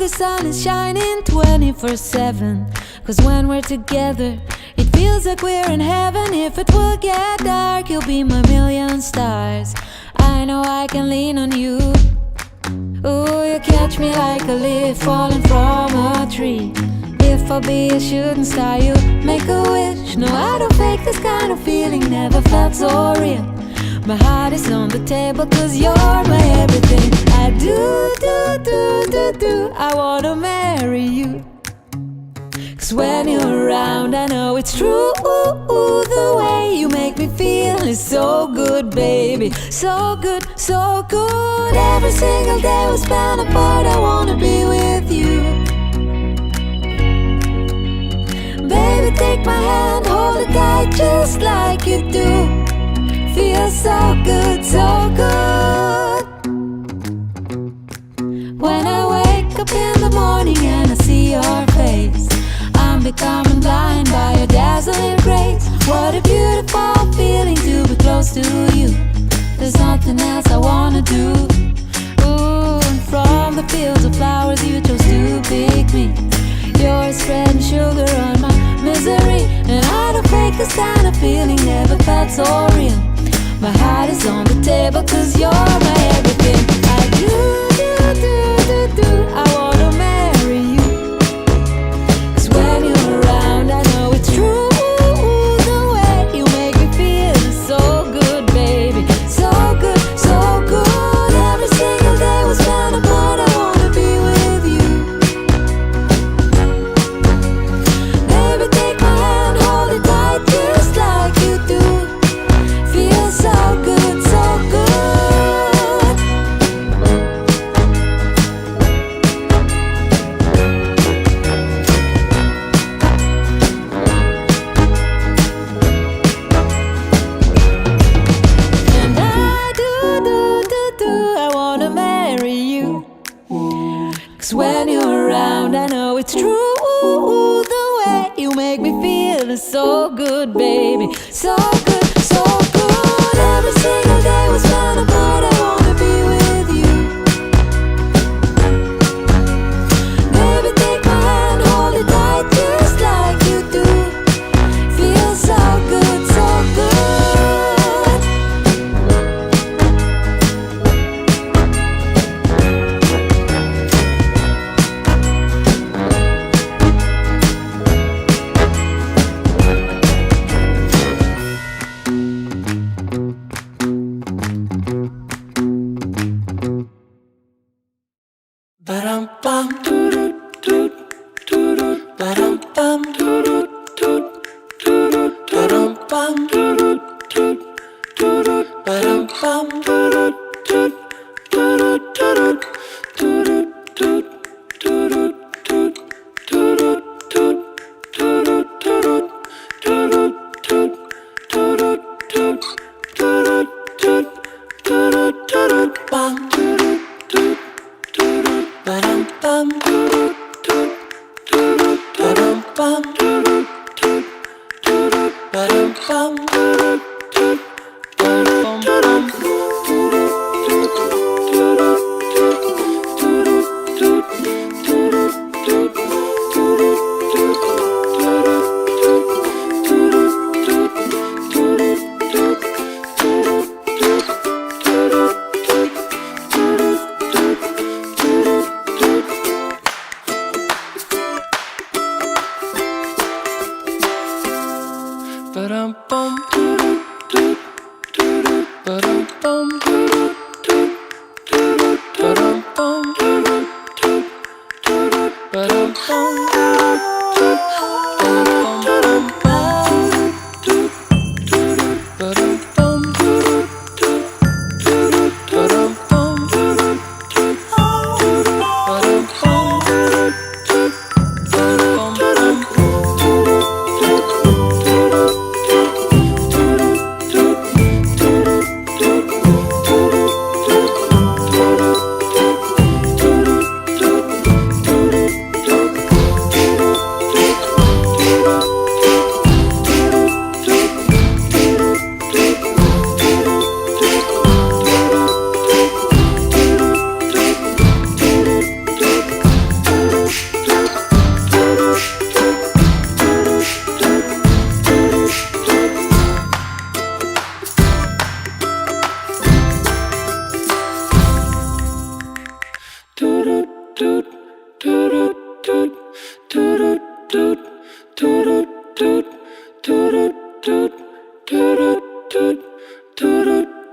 the sun is shining 24/7. Cause when we're together, it feels like we're in heaven. If it will get dark, you'll be my million stars. I know I can lean on you. Ooh, you catch me like a leaf falling from a tree. If I'll be a shooting star, you make a wish. No, I don't fake this kind of feeling, never felt so real. My heart is on the table cause you're my everything. I do, I wanna marry you. Cause when you're around I know it's true. The way you make me feel is so good, baby. So good, so good. Every single day we spend apart, I wanna be with you. Baby, take my hand, hold it tight just like you do. Feels so good, so good. When I wake up in the morning and I see your face, I'm becoming blind by your dazzling grace. What a beautiful feeling to be close to you. There's nothing else I wanna do. Ooh, and from the fields of flowers you chose to pick me. You're spreading sugar on my misery. And I don't fake this kind of feeling, never felt so real. My heart is on the table cause you're my everything. I do, I wanna marry you. Cause when you're around I know it's true. The way you make me feel is so good, baby. So good, so good. Every single day we spend apart, I wanna be with you. Baby, take my hand, hold it tight just like you do. Feels so good, so good. And I do, I wanna marry you. Cause when you're around I know it's true. The way you make me feel is so good, baby. So good, so good. Every single day we spend apart, I wanna be with you. Baby, take my hand, hold it tight just like you do. Feels so good, so good. Ba-dum-bum, doo-doo-doo, doo-doo, ba-dum-bum, doo-doo-doo, doo-doo, ba-dum-bum, doo-doo-doo, doo-doo, ba-dum-bum, doo-doo-doo, doo-doo-doo, doo-doo-doo, doo-doo-doo, doo-doo-doo, doo-doo-doo, doo-doo-doo, doo-doo-doo, doo-doo-doo, doo-doo-doo, bum, doo-doo-doo. Ba-dum-bum, doo-doo-doo, doo-doo, ba-dum-bum, doo-doo-doo, doo-doo, ba-dum-bum, doo-doo-doo, ba-dum-bum,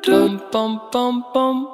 Bum bum bum bum.